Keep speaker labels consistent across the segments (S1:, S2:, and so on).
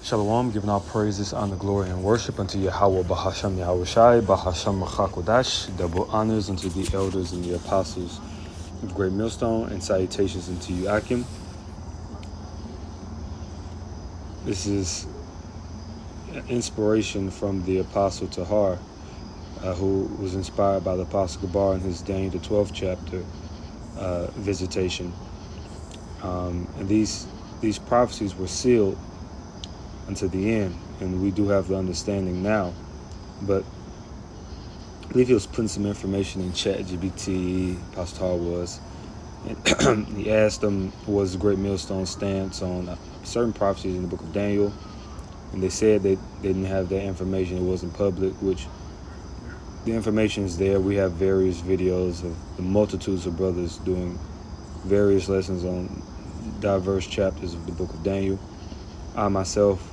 S1: Shalom, giving all praises, honor, glory, and worship unto Yahweh Bahasham Yahushai, Bahasham Machakodash, double honors unto the elders and the apostles of Great Millstone, and salutations unto you, Akim. This is inspiration from the Apostle Tahar, who was inspired by the Apostle Gabar in his Daniel the 12th chapter visitation. And these prophecies were sealed unto the end, and we do have the understanding now. But I believe he was putting some information in ChatGPT, Pastor Hall was, and he asked them what was the Great Millstone stance on certain prophecies in the book of Daniel, and they said they didn't have that information. It wasn't public, which the information is there. We have various videos of the multitudes of brothers doing various lessons on diverse chapters of the book of Daniel. I myself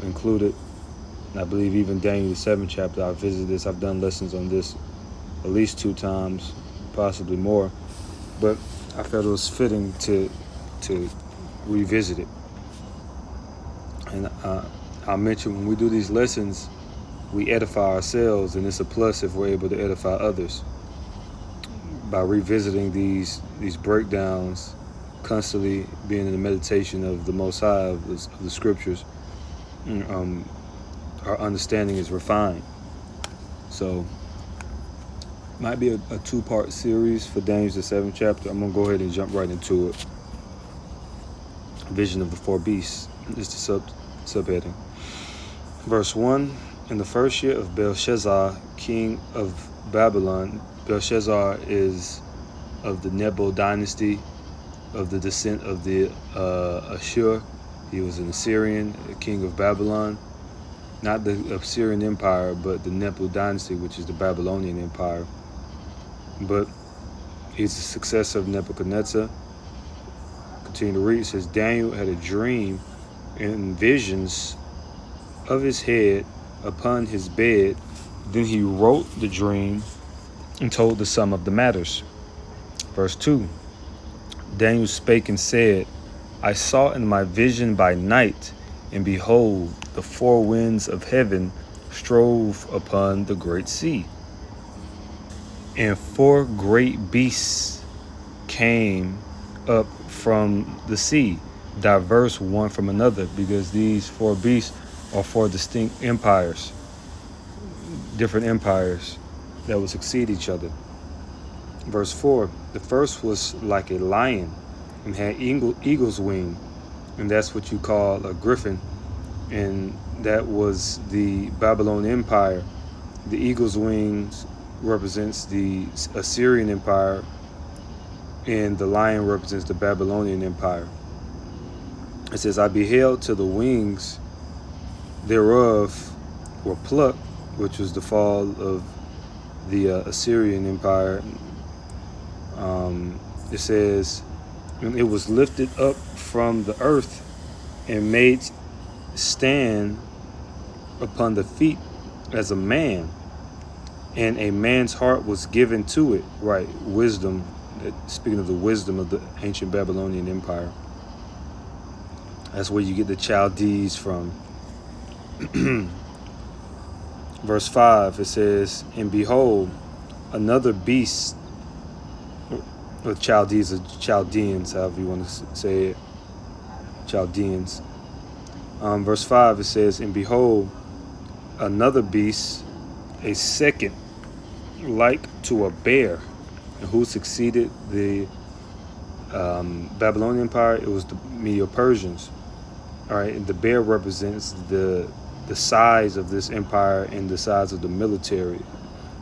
S1: included. I believe even Daniel the 7th chapter, I visited this. I've done lessons on this at least 2 times, possibly more. But I felt it was fitting to revisit it. And I mentioned when we do these lessons, we edify ourselves, and it's a plus if we're able to edify others by revisiting these breakdowns, constantly being in the meditation of the Most High, of the Scriptures. Our understanding is refined. So might be a 2-part series for Daniel the 7th chapter. I'm gonna go ahead and jump right into it. Vision of the 4 beasts is the subheading. Verse 1: in the first year of Belshazzar, king of Babylon. Belshazzar is of the Nebo dynasty, of the descent of the Ashur. He was an Assyrian, a king of Babylon. Not the Assyrian Empire, but the Nebo dynasty, which is the Babylonian Empire. But he's the successor of Nebuchadnezzar. Continue to read. It says, Daniel had a dream and visions of his head upon his bed. Then he wrote the dream and told the sum of the matters. Verse 2: Daniel spake and said, I saw in my vision by night, and behold, the 4 winds of heaven strove upon the great sea. And 4 great beasts came up from the sea, diverse one from another, because these 4 beasts are 4 distinct empires, different empires that would succeed each other. Verse 4, the first was like a lion and had eagle's wing, and that's what you call a griffin, and that was the Babylonian Empire. The eagle's wings represents the Assyrian Empire, and the lion represents the Babylonian Empire. It says, I beheld till the wings thereof were plucked, which was the fall of the Assyrian Empire. It says, and it was lifted up from the earth and made stand upon the feet as a man, and a man's heart was given to it. Right, wisdom. Speaking of the wisdom of the ancient Babylonian Empire, that's where you get the Chaldees from. Verse 5, it says, and behold, another beast, or Chaldees, or Chaldeans, however you want to say it, Chaldeans. Verse 5, it says, and behold, another beast, a second, like to a bear. And who succeeded the Babylonian Empire? It was the Medo-Persians. All right, and the bear represents the size of this empire and the size of the military.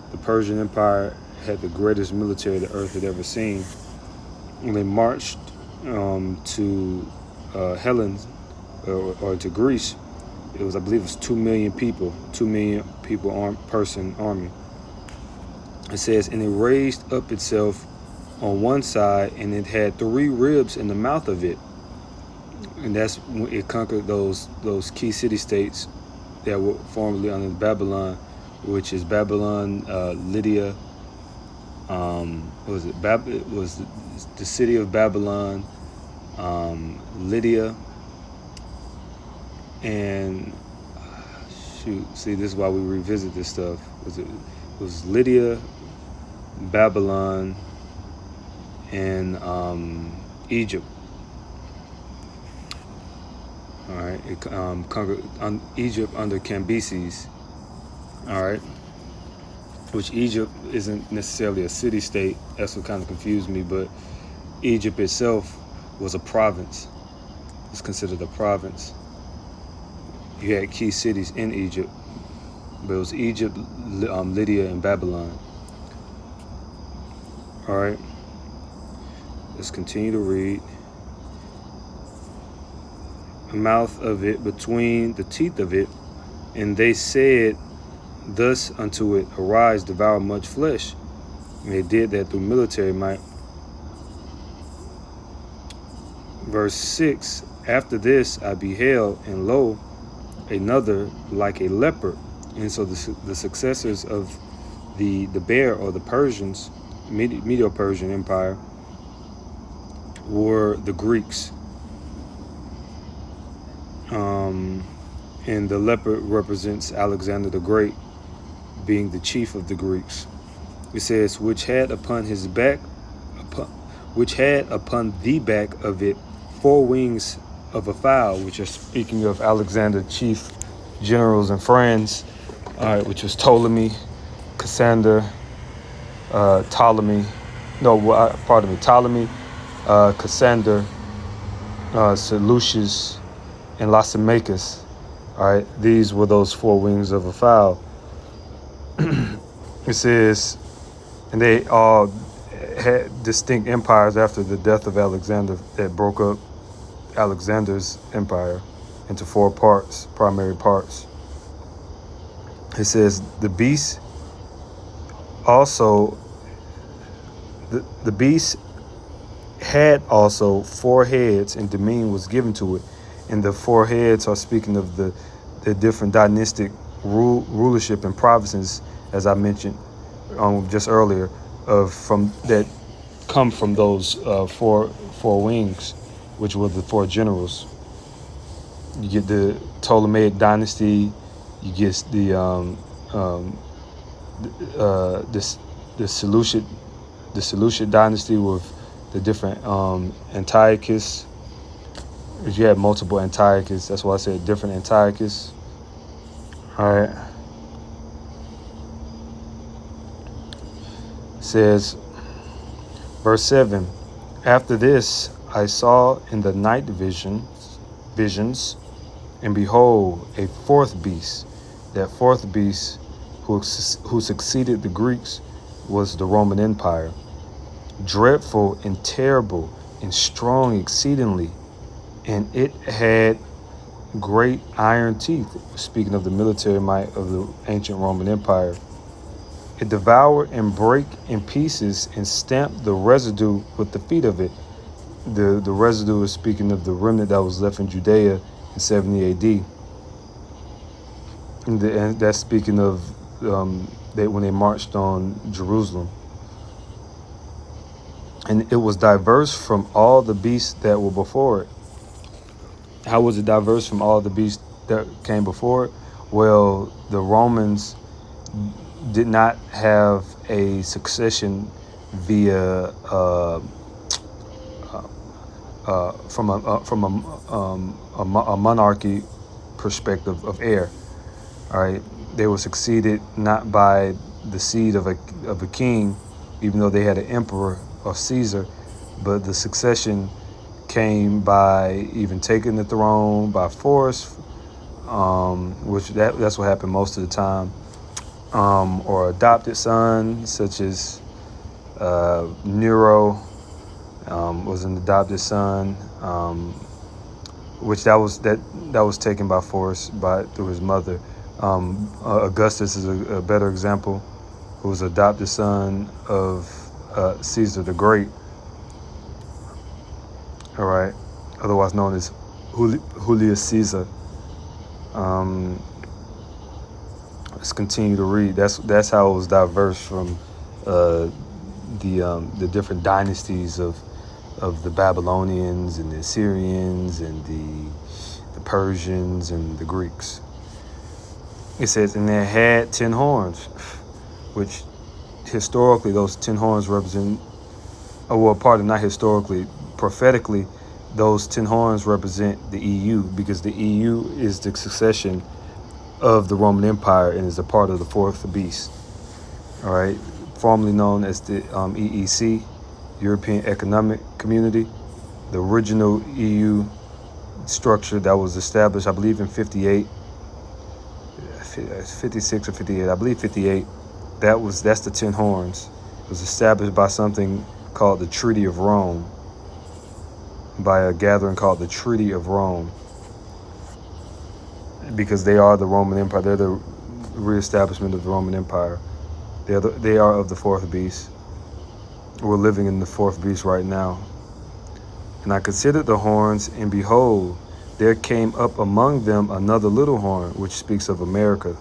S1: The Persian Empire had the greatest military the earth had ever seen. When they marched to Hellas, or to Greece, it was, I believe it was 2 million people, 2 million people army. It says, and it raised up itself on one side, and it had 3 ribs in the mouth of it. And that's when it conquered those key city-states that were formerly under Babylon, which is Babylon, Lydia. It was the city of Babylon, Lydia, And see, this is why we revisit this stuff. It was Lydia, Babylon, and Egypt. All right, it conquered Egypt under Cambyses. All right, which Egypt isn't necessarily a city-state. That's what kind of confused me. But Egypt itself was a province. It's considered a province. You had key cities in Egypt, but it was Egypt, Lydia, and Babylon. All right, let's continue to read. The mouth of it between the teeth of it, and they said thus unto it, arise, devour much flesh. And they did that through military might. Verse 6, after this I beheld, and lo, another like a leopard. And so the successors of the bear, or the Persians, Medo-Persian Empire, were the Greeks. And the leopard represents Alexander the Great, being the chief of the Greeks. It says, which had upon the back of it 4 wings of a fowl, which are speaking of Alexander, chief generals and friends, all right, which was Ptolemy, Cassander, Ptolemy, Cassander, Seleucus, and Lysimachus. All right, these were those 4 wings of a fowl. It says, and they all had distinct empires after the death of Alexander that broke up Alexander's empire into 4 parts, primary parts. It says, the beast also, the beast had also 4 heads, and dominion was given to it. And the 4 heads are speaking of the different dynastic rulership and provinces, as I mentioned just earlier, that come from those four wings, which were the 4 generals. You get the Ptolemaic dynasty, you get the Seleucid dynasty with the different Antiochus. You had multiple Antiochus. That's why I said different Antiochus. All right. It says, verse 7, after this I saw in the night visions, and behold, a 4th beast. That 4th beast who succeeded the Greeks was the Roman Empire. Dreadful and terrible and strong exceedingly. And it had great iron teeth, speaking of the military might of the ancient Roman Empire. It devoured and brake in pieces and stamped the residue with the feet of it. The residue is speaking of the remnant that was left in Judea in 70 AD. And that's speaking of when they marched on Jerusalem. And it was diverse from all the beasts that were before it. How was it diverse from all the beasts that came before it? Well, the Romans did not have a succession via from a monarchy perspective of heir. All right, they were succeeded not by the seed of a king, even though they had an emperor or Caesar, but the succession came by even taking the throne by force, which that's what happened most of the time, or adopted son, such as Nero was an adopted son, which that was taken by force through his mother. Augustus is a better example, who was adopted son of Caesar the Great. All right, otherwise known as Julius Caesar. Let's continue to read. That's how it was diverse from the different dynasties of the Babylonians and the Assyrians and the Persians and the Greeks. It says, and they had 10 horns, which historically those 10 horns represent, not historically, prophetically, those 10 horns represent the EU, because the EU is the succession of the Roman Empire and is a part of the fourth beast. All right, formerly known as the EEC, European Economic Community, the original EU structure that was established, I believe, in 56 or 58, I believe 58. That's the 10 horns. It was established by something called the Treaty of Rome, by a gathering called the Treaty of Rome, because they are the Roman Empire. They're the reestablishment of the Roman Empire. They are of the fourth beast. We're living in the fourth beast right now. And I considered the horns, and behold, there came up among them another little horn, which speaks of America.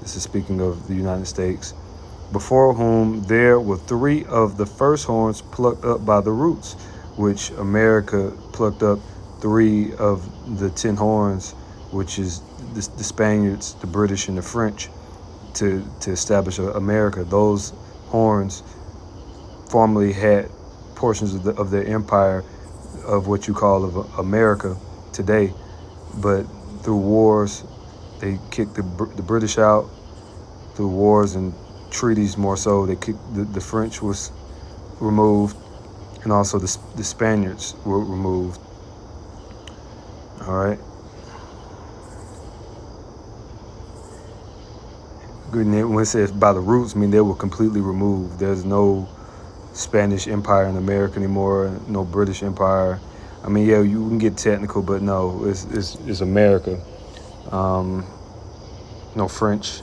S1: This is speaking of the United States, before whom there were 3 of the first horns plucked up by the roots, which America plucked up 3 of the 10 horns, which is the Spaniards, the British, and the French, to establish America. Those horns formerly had portions of their empire, of what you call of America today, but through wars, they kicked the British out. Through wars and treaties, more so, they kicked the French was removed, and also the Spaniards were removed. All right. When it says by the roots, I mean they were completely removed. There's no Spanish Empire in America anymore, no British Empire. I mean, yeah, you can get technical, but no, it's America. No French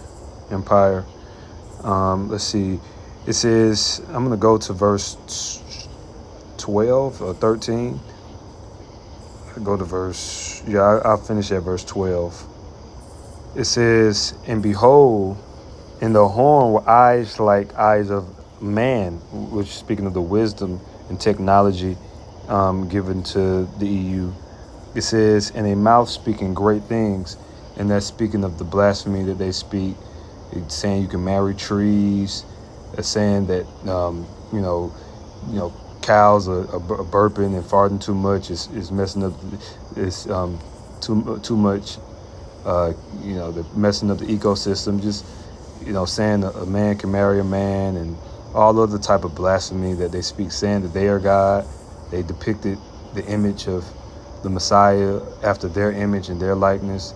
S1: Empire. Let's see. It says, I'm going to go to verse 12 or 13. Go to verse, I'll finish at verse 12. It says, and behold, in the horn were eyes like eyes of man, which is speaking of the wisdom and technology given to the EU. It says, and a mouth speaking great things, and that's speaking of the blasphemy that they speak. It's saying you can marry trees. It's saying that cows are burping and farting too much is messing up. It's too much. They're messing up the ecosystem. Just saying a man can marry a man, and all other type of blasphemy that they speak, saying that they are God. They depicted the image of the Messiah after their image and their likeness,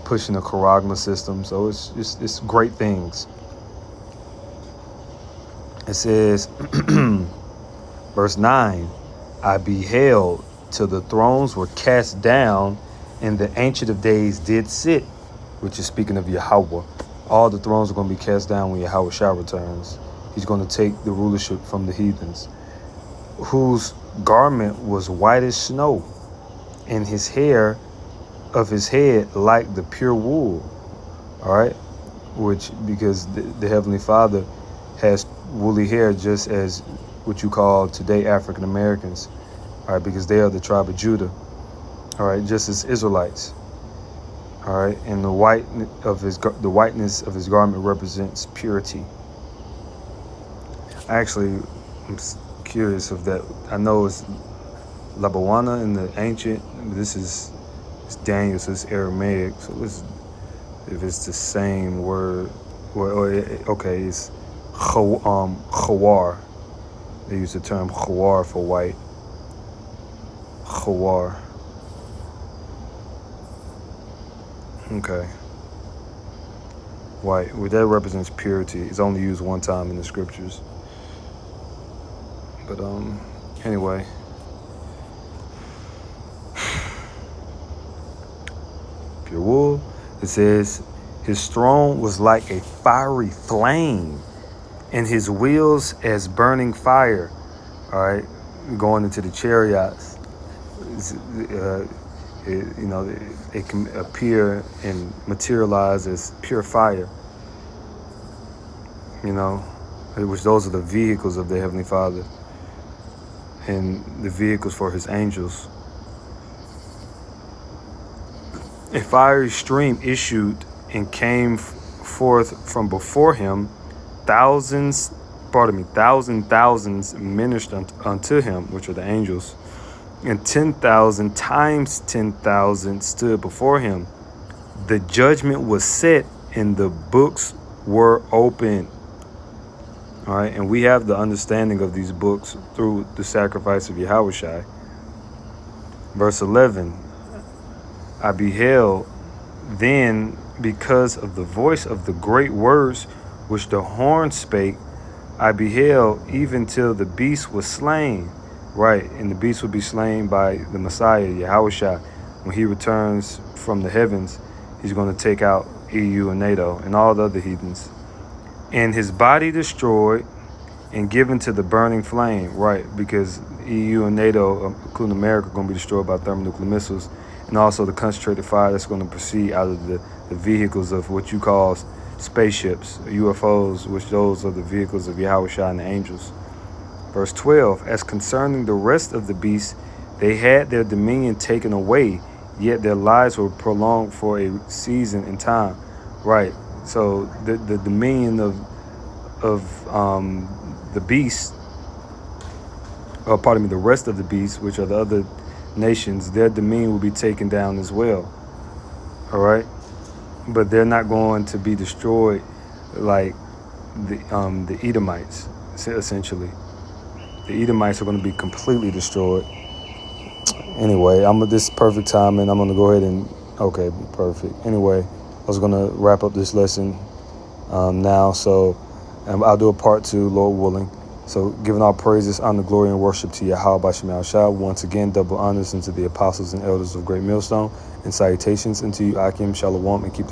S1: pushing the charagma system. So it's great things. It says, verse 9, I beheld till the thrones were cast down, and the Ancient of Days did sit, which is speaking of Yahweh. All the thrones are going to be cast down when Yahweh Shah returns. He's going to take the rulership from the heathens, whose garment was white as snow, and his hair of his head like the pure wool. All right, which because the Heavenly Father has woolly hair, just as what you call today African Americans. All right, because they are the tribe of Judah. All right, just as Israelites. All right, and the whiteness of his garment represents purity. Actually, I'm curious of that. I know it's Labawana in the ancient. It's Daniel, so it's Aramaic. So if it's the same word, it's Khawar. They use the term Khawar for white. Khawar. Okay. White. Well, that represents purity. It's only used one time in the scriptures. But anyway. Pure wool. It says, his throne was like a fiery flame, and his wheels as burning fire. All right, going into the chariots. It can appear and materialize as pure fire. Which those are the vehicles of the Heavenly Father, and the vehicles for his angels. A fiery stream issued and came forth from before him. Thousands ministered unto him, which are the angels, and 10,000 times 10,000 stood before him. The judgment was set, and the books were opened. All right, and we have the understanding of these books through the sacrifice of Yahushua. Verse 11, I beheld then, because of the voice of the great words which the horn spake, I beheld even till the beast was slain. Right, and the beast will be slain by the Messiah, Yahushua. When he returns from the heavens, he's going to take out EU and NATO and all the other heathens. And his body destroyed and given to the burning flame. Right, because EU and NATO, including America, are going to be destroyed by thermonuclear missiles, and also the concentrated fire that's going to proceed out of the vehicles of what you call spaceships, UFOs, which those are the vehicles of Yahushua and the angels. Verse 12, as concerning the rest of the beasts, they had their dominion taken away, yet their lives were prolonged for a season and time. Right, so the dominion of the beasts, the rest of the beasts, which are the other nations, their dominion will be taken down as well. All right, but they're not going to be destroyed like the Edomites. Essentially, the Edomites are going to be completely destroyed. Anyway, this perfect time, and I'm going to go ahead and okay, perfect. Anyway, I was going to wrap up this lesson now, so I'll do a part 2, Lord willing. So, giving all praises, honor, glory, and worship to Yahweh Bashem Shah. Once again, double honors into the apostles and elders of Great Millstone, and salutations into you, Akim, Shalom, and keep